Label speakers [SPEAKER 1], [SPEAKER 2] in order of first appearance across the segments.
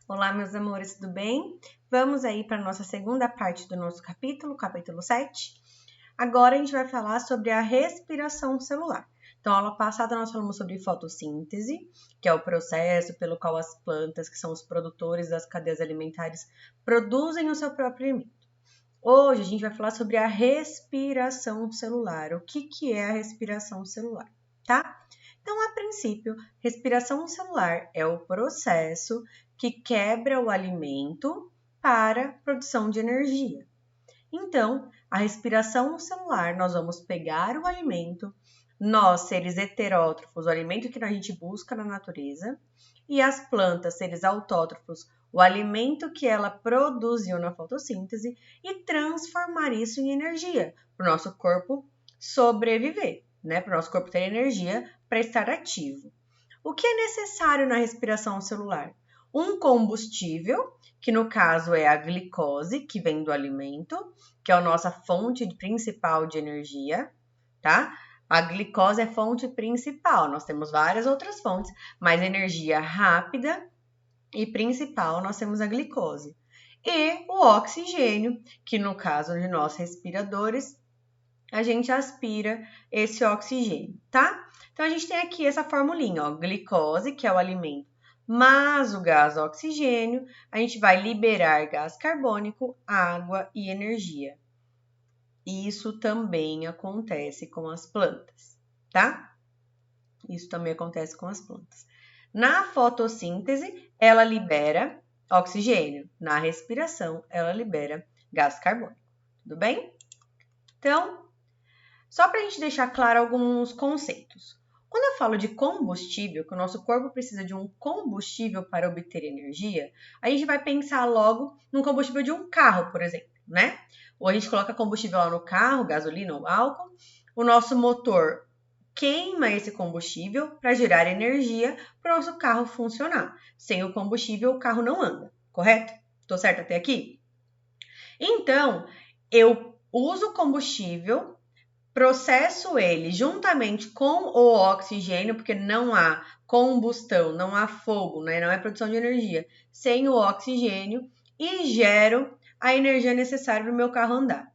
[SPEAKER 1] Olá, meus amores, tudo bem? Vamos aí para a nossa segunda parte do nosso capítulo 7. Agora a gente vai falar sobre a respiração celular. Então, aula passada nós falamos sobre fotossíntese, que é o processo pelo qual as plantas, que são os produtores das cadeias alimentares, produzem o seu próprio alimento. Hoje a gente vai falar sobre a respiração celular. O que é a respiração celular, tá? Então, a princípio, respiração celular é o processo que quebra o alimento para produção de energia. Então, a respiração celular, nós vamos pegar o alimento, nós, seres heterótrofos, o alimento que a gente busca na natureza, e as plantas, seres autótrofos, o alimento que ela produziu na fotossíntese, e transformar isso em energia, para o nosso corpo sobreviver, né? Para o nosso corpo ter energia para estar ativo. O que é necessário na respiração celular? Um combustível, que no caso é a glicose, que vem do alimento, que é a nossa fonte principal de energia, tá? A glicose é fonte principal, nós temos várias outras fontes, mas energia rápida e principal nós temos a glicose. E o oxigênio, que no caso de nós respiradores, a gente aspira esse oxigênio, tá? Então, a gente tem aqui essa formulinha, ó, glicose, que é o alimento, mais o gás oxigênio, a gente vai liberar gás carbônico, água e energia. Isso também acontece com as plantas, tá? Isso também acontece com as plantas. Na fotossíntese, ela libera oxigênio. Na respiração, ela libera gás carbônico. Tudo bem? Então, só para a gente deixar claro alguns conceitos. Quando eu falo de combustível, que o nosso corpo precisa de um combustível para obter energia, a gente vai pensar logo no combustível de um carro, por exemplo, né? Ou a gente coloca combustível lá no carro, gasolina ou álcool, o nosso motor queima esse combustível para gerar energia para o nosso carro funcionar. Sem o combustível, o carro não anda, correto? Tô certo até aqui? Então, eu uso o combustível, processo ele juntamente com o oxigênio, porque não há combustão, não há fogo, né? Não é produção de energia sem o oxigênio e gero a energia necessária para o meu carro andar.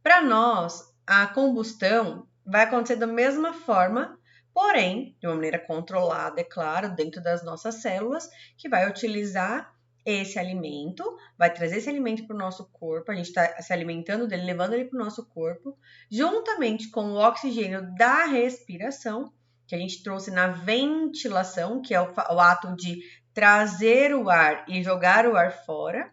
[SPEAKER 1] Para nós, a combustão vai acontecer da mesma forma, porém, de uma maneira controlada, é claro, dentro das nossas células, que vai utilizar esse alimento, vai trazer esse alimento para o nosso corpo, a gente está se alimentando dele, levando ele para o nosso corpo, juntamente com o oxigênio da respiração, que a gente trouxe na ventilação, que é o ato de trazer o ar e jogar o ar fora,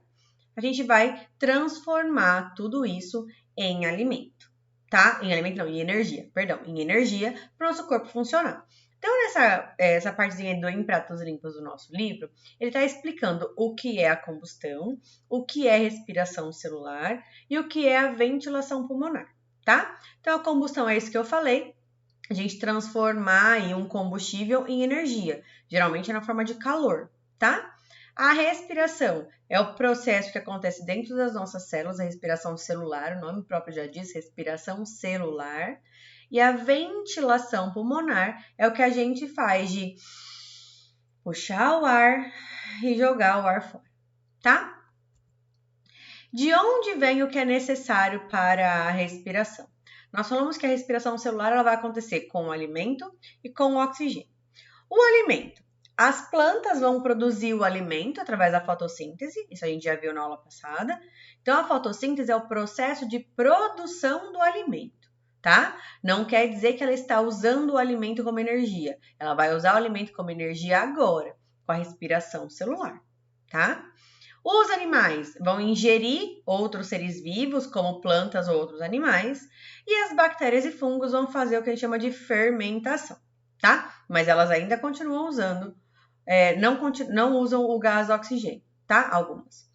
[SPEAKER 1] a gente vai transformar tudo isso em alimento, tá? Em alimento não, em energia, perdão, em energia para o nosso corpo funcionar. Então, essa partezinha do Em Pratos Limpos do nosso livro, ele está explicando o que é a combustão, o que é respiração celular e o que é a ventilação pulmonar, tá? Então, a combustão é isso que eu falei, a gente transformar aí um combustível em energia, geralmente na forma de calor, tá? A respiração é o processo que acontece dentro das nossas células, a respiração celular, o nome próprio já diz, respiração celular. E a ventilação pulmonar é o que a gente faz de puxar o ar e jogar o ar fora, tá? De onde vem o que é necessário para a respiração? Nós falamos que a respiração celular ela vai acontecer com o alimento e com o oxigênio. O alimento. As plantas vão produzir o alimento através da fotossíntese, isso a gente já viu na aula passada. Então, a fotossíntese é o processo de produção do alimento, tá? Não quer dizer que ela está usando o alimento como energia. Ela vai usar o alimento como energia agora, com a respiração celular, tá? Os animais vão ingerir outros seres vivos, como plantas ou outros animais, e as bactérias e fungos vão fazer o que a gente chama de fermentação, tá? Mas elas ainda continuam usando, não usam o gás oxigênio, tá? Algumas.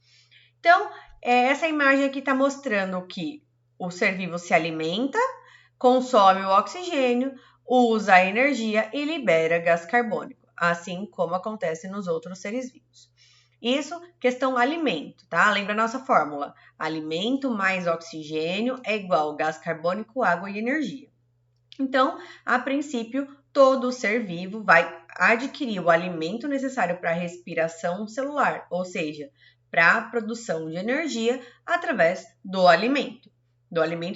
[SPEAKER 1] Então, essa imagem aqui está mostrando que o ser vivo se alimenta, consome o oxigênio, usa a energia e libera gás carbônico, assim como acontece nos outros seres vivos. Isso, questão alimento, tá? Lembra a nossa fórmula. Alimento mais oxigênio é igual gás carbônico, água e energia. Então, a princípio, todo ser vivo vai adquirir o alimento necessário para a respiração celular, ou seja, para a produção de energia através do alimento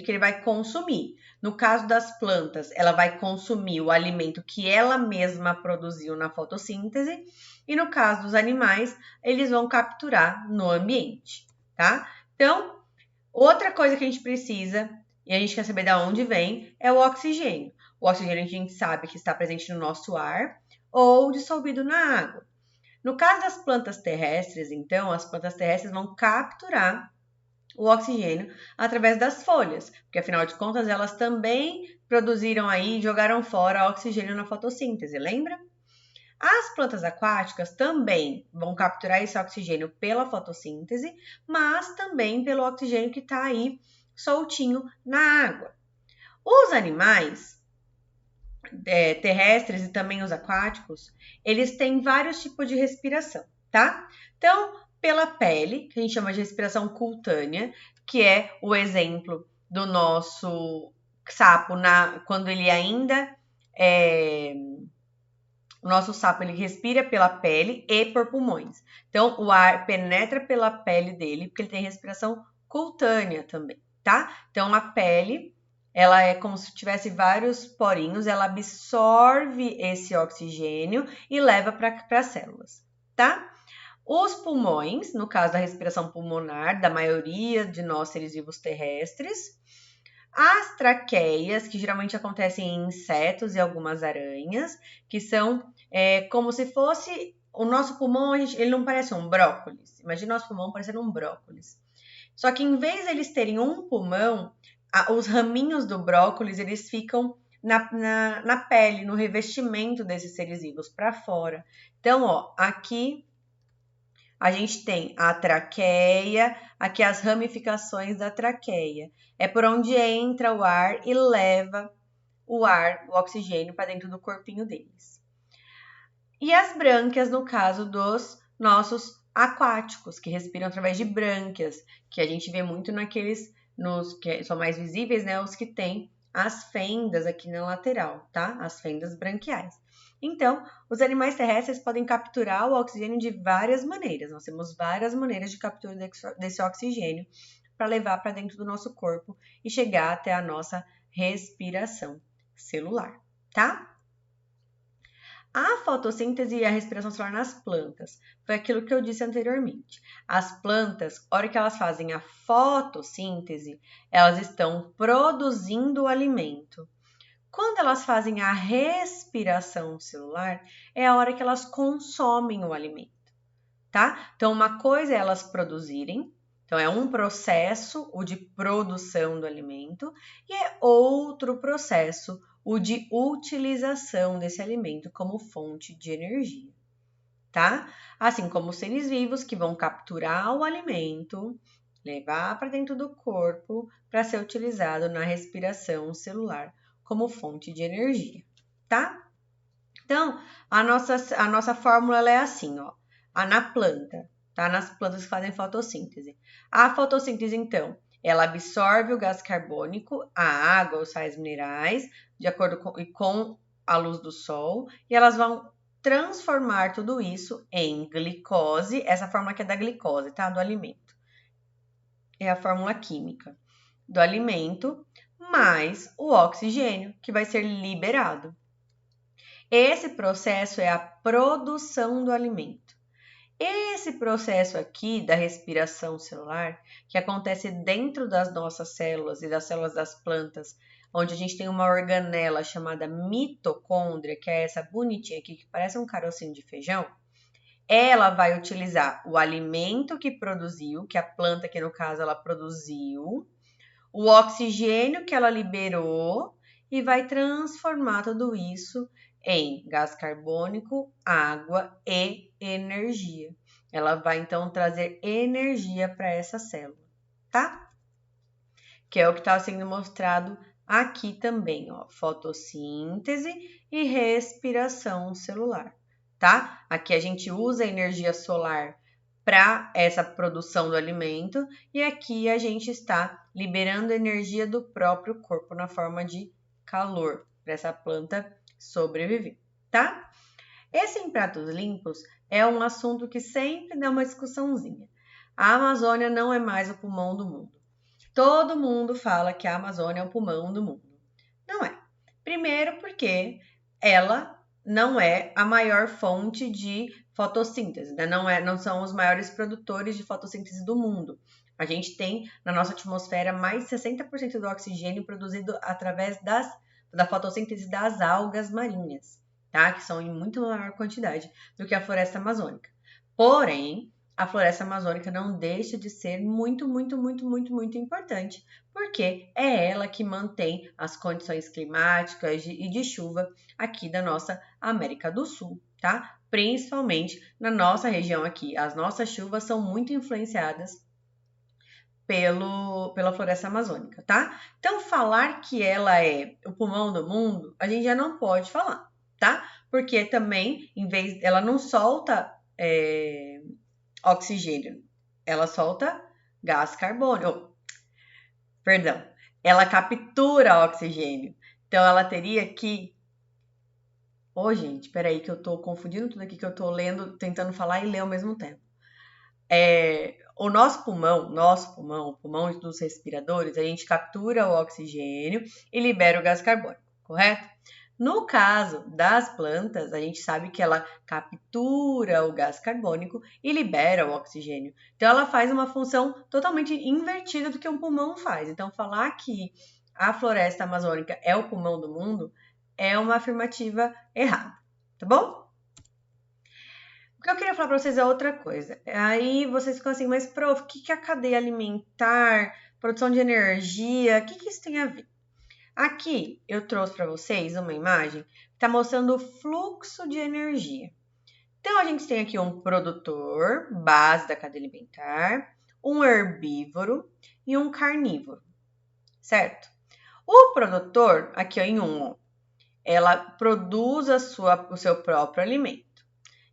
[SPEAKER 1] que ele vai consumir. No caso das plantas, ela vai consumir o alimento que ela mesma produziu na fotossíntese, e no caso dos animais, eles vão capturar no ambiente, tá? Então, outra coisa que a gente precisa, e a gente quer saber de onde vem, é o oxigênio. O oxigênio a gente sabe que está presente no nosso ar ou dissolvido na água. No caso das plantas terrestres, então, as plantas terrestres vão capturar o oxigênio através das folhas, porque afinal de contas elas também produziram aí, jogaram fora oxigênio na fotossíntese, lembra? As plantas aquáticas também vão capturar esse oxigênio pela fotossíntese, mas também pelo oxigênio que está aí soltinho na água. Os animais terrestres e também os aquáticos, eles têm vários tipos de respiração, tá? Então, pela pele, que a gente chama de respiração cutânea, que é o exemplo do nosso sapo quando ele ainda o nosso sapo ele respira pela pele e por pulmões. Então, o ar penetra pela pele dele, porque ele tem respiração cutânea também, tá? Então, a pele, ela é como se tivesse vários porinhos, ela absorve esse oxigênio e leva para as células, tá? Os pulmões, no caso da respiração pulmonar, da maioria de nós seres vivos terrestres. As traqueias, que geralmente acontecem em insetos e algumas aranhas, que são como se fosse o nosso pulmão, ele não parece um brócolis. Imagina nosso pulmão parecendo um brócolis. Só que em vez de eles terem um pulmão, os raminhos do brócolis, eles ficam na pele, no revestimento desses seres vivos, para fora. Então, ó, aqui a gente tem a traqueia, aqui as ramificações da traqueia. É por onde entra o ar e leva o oxigênio, para dentro do corpinho deles. E as brânquias, no caso dos nossos aquáticos, que respiram através de brânquias, que a gente vê muito nos que são mais visíveis, né? Os que têm as fendas aqui na lateral, tá? As fendas branquiais. Então, os animais terrestres podem capturar o oxigênio de várias maneiras. Nós temos várias maneiras de captura desse oxigênio para levar para dentro do nosso corpo e chegar até a nossa respiração celular, tá? A fotossíntese e a respiração celular nas plantas foi aquilo que eu disse anteriormente. As plantas, a hora que elas fazem a fotossíntese, elas estão produzindo o alimento. Quando elas fazem a respiração celular, é a hora que elas consomem o alimento, tá? Então, uma coisa é elas produzirem, então é um processo, o de produção do alimento, e é outro processo, o de utilização desse alimento como fonte de energia, tá? Assim como os seres vivos que vão capturar o alimento, levar para dentro do corpo para ser utilizado na respiração celular como fonte de energia, tá? Então, a nossa fórmula ela é assim, ó. Na planta, tá? Nas plantas que fazem fotossíntese. A fotossíntese, então, ela absorve o gás carbônico, a água, os sais minerais, de acordo com a luz do sol, e elas vão transformar tudo isso em glicose, essa fórmula aqui é da glicose, tá? Do alimento. É a fórmula química do alimento, mais o oxigênio, que vai ser liberado. Esse processo é a produção do alimento. Esse processo aqui da respiração celular, que acontece dentro das nossas células e das células das plantas, onde a gente tem uma organela chamada mitocôndria, que é essa bonitinha aqui, que parece um carocinho de feijão, ela vai utilizar o alimento que produziu, que a planta aqui no caso ela produziu, o oxigênio que ela liberou e vai transformar tudo isso em gás carbônico, água e energia. Ela vai então trazer energia para essa célula, tá? Que é o que está sendo mostrado aqui também, ó, fotossíntese e respiração celular, tá? Aqui a gente usa a energia solar para essa produção do alimento e aqui a gente está liberando energia do próprio corpo na forma de calor para essa planta sobreviver, tá? Esse em Pratos Limpos é um assunto que sempre dá uma discussãozinha. A Amazônia não é mais o pulmão do mundo. Todo mundo fala que a Amazônia é o pulmão do mundo. Não é. Primeiro porque ela não é a maior fonte de fotossíntese, né? Não são os maiores produtores de fotossíntese do mundo. A gente tem na nossa atmosfera mais de 60% do oxigênio produzido através da fotossíntese das algas marinhas, tá? Que são em muito maior quantidade do que a floresta amazônica. Porém, a floresta amazônica não deixa de ser muito, muito, muito, muito, muito importante, porque é ela que mantém as condições climáticas e de chuva aqui da nossa América do Sul, tá? Principalmente na nossa região aqui. As nossas chuvas são muito influenciadas pela floresta amazônica, tá? Então, falar que ela é o pulmão do mundo, a gente já não pode falar, tá? Porque também, ela não solta oxigênio, ela solta gás carbônico. Perdão, ela captura oxigênio. Então, ela teria que... gente, peraí que eu tô confundindo tudo aqui que eu tô lendo, tentando falar e ler ao mesmo tempo. O nosso pulmão, o pulmão dos respiradores, a gente captura o oxigênio e libera o gás carbônico, correto? No caso das plantas, a gente sabe que ela captura o gás carbônico e libera o oxigênio. Então, ela faz uma função totalmente invertida do que um pulmão faz. Então, falar que a floresta amazônica é o pulmão do mundo é uma afirmativa errada, tá bom? O que eu queria falar para vocês é outra coisa. Aí vocês ficam assim, mas prof, o que é a cadeia alimentar, produção de energia, o que isso tem a ver? Aqui eu trouxe para vocês uma imagem que está mostrando o fluxo de energia. Então, a gente tem aqui um produtor, base da cadeia alimentar, um herbívoro e um carnívoro, certo? O produtor, aqui ó, em ela produz o seu próprio alimento.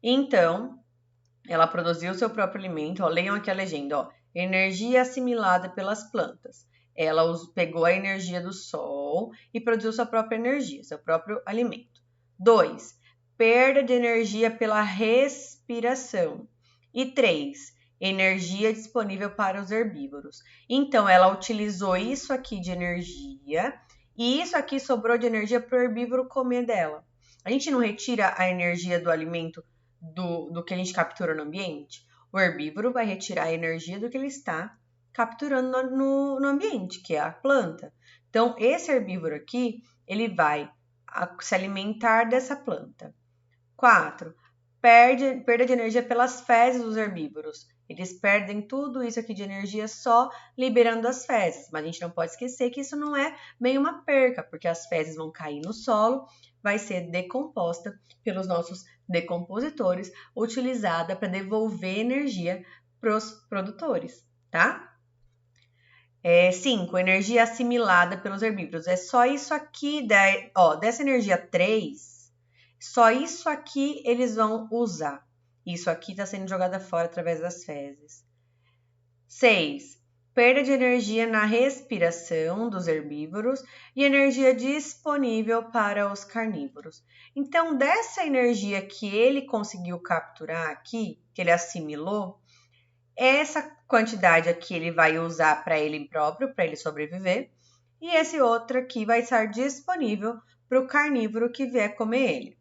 [SPEAKER 1] Então, ela produziu o seu próprio alimento, ó, leiam aqui a legenda, ó, energia assimilada pelas plantas. Ela pegou a energia do sol e produziu sua própria energia, seu próprio alimento. 2. Perda de energia pela respiração. E 3. Energia disponível para os herbívoros. Então, ela utilizou isso aqui de energia e isso aqui sobrou de energia para o herbívoro comer dela. A gente não retira a energia do alimento do que a gente captura no ambiente. O herbívoro vai retirar a energia do que ele está capturando no ambiente, que é a planta. Então, esse herbívoro aqui, ele vai se alimentar dessa planta. 4. Perda de energia pelas fezes dos herbívoros. Eles perdem tudo isso aqui de energia só liberando as fezes. Mas a gente não pode esquecer que isso não é bem uma perca, porque as fezes vão cair no solo, vai ser decomposta pelos nossos decompositores, utilizada para devolver energia para os produtores, tá? 5. Energia assimilada pelos herbívoros. É só isso aqui, dessa energia 3, só isso aqui eles vão usar. Isso aqui está sendo jogada fora através das fezes. 6. Perda de energia na respiração dos herbívoros e energia disponível para os carnívoros. Então, dessa energia que ele conseguiu capturar aqui, que ele assimilou, essa quantidade aqui ele vai usar para ele próprio, para ele sobreviver, e esse outro aqui vai estar disponível para o carnívoro que vier comer ele.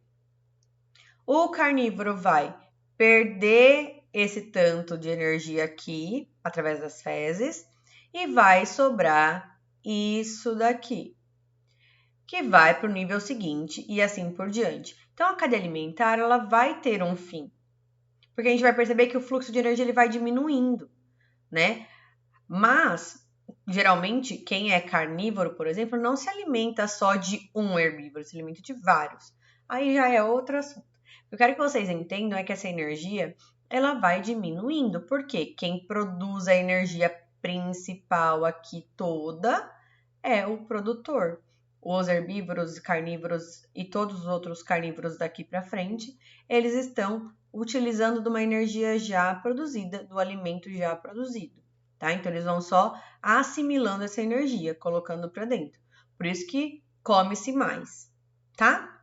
[SPEAKER 1] O carnívoro vai perder esse tanto de energia aqui, através das fezes, e vai sobrar isso daqui, que vai para o nível seguinte e assim por diante. Então, a cadeia alimentar, ela vai ter um fim, porque a gente vai perceber que o fluxo de energia ele vai diminuindo, né? Mas, geralmente, quem é carnívoro, por exemplo, não se alimenta só de um herbívoro, se alimenta de vários. Aí já é outro assunto. O que eu quero que vocês entendam é que essa energia, ela vai diminuindo, porque quem produz a energia principal aqui toda é o produtor. Os herbívoros, carnívoros e todos os outros carnívoros daqui para frente, eles estão utilizando de uma energia já produzida, do alimento já produzido, tá? Então, eles vão só assimilando essa energia, colocando para dentro. Por isso que come-se mais, tá?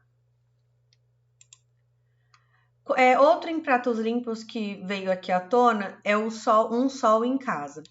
[SPEAKER 1] Outro em pratos limpos que veio aqui à tona é Um Sol em Casa.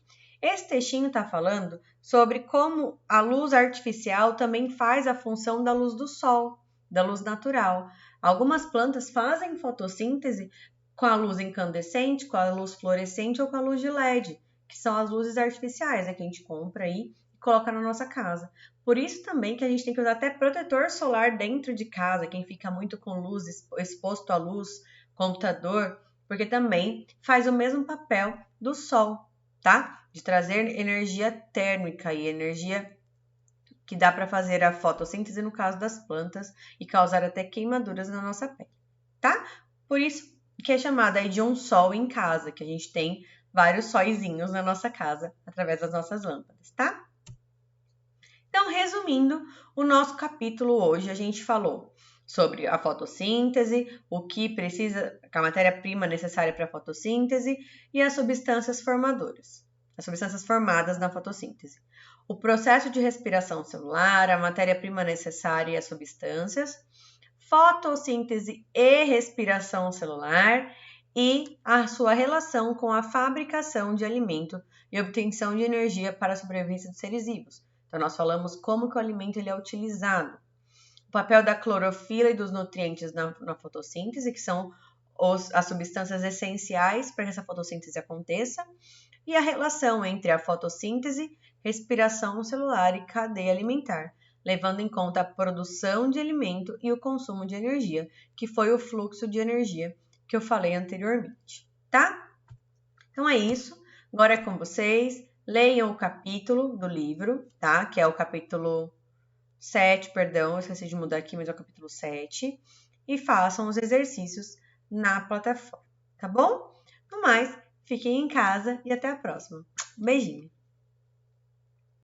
[SPEAKER 1] Esse textinho está falando sobre como a luz artificial também faz a função da luz do sol, da luz natural. Algumas plantas fazem fotossíntese com a luz incandescente, com a luz fluorescente ou com a luz de LED, que são as luzes artificiais, que a gente compra aí e coloca na nossa casa. Por isso também que a gente tem que usar até protetor solar dentro de casa, quem fica muito com luz, exposto à luz, computador, porque também faz o mesmo papel do sol, tá? De trazer energia térmica e energia que dá para fazer a fotossíntese no caso das plantas e causar até queimaduras na nossa pele, tá? Por isso que é chamada aí de um sol em casa, que a gente tem vários sóizinhos na nossa casa através das nossas lâmpadas, tá? Então, resumindo, o nosso capítulo hoje a gente falou sobre a fotossíntese, o que precisa, a matéria-prima necessária para a fotossíntese e as substâncias formadoras, as substâncias formadas na fotossíntese. O processo de respiração celular, a matéria-prima necessária e as substâncias, fotossíntese e respiração celular e a sua relação com a fabricação de alimento e obtenção de energia para a sobrevivência dos seres vivos. Então, nós falamos como que o alimento ele é utilizado. O papel da clorofila e dos nutrientes na fotossíntese, que são as substâncias essenciais para que essa fotossíntese aconteça, e a relação entre a fotossíntese, respiração celular e cadeia alimentar, levando em conta a produção de alimento e o consumo de energia, que foi o fluxo de energia que eu falei anteriormente, tá? Então é isso. Agora é com vocês. Leiam o capítulo do livro, tá? Que é o capítulo 7, perdão, eu esqueci de mudar aqui, mas é o capítulo 7. E façam os exercícios na plataforma, tá bom? No mais, fiquem em casa e até a próxima. Beijinho!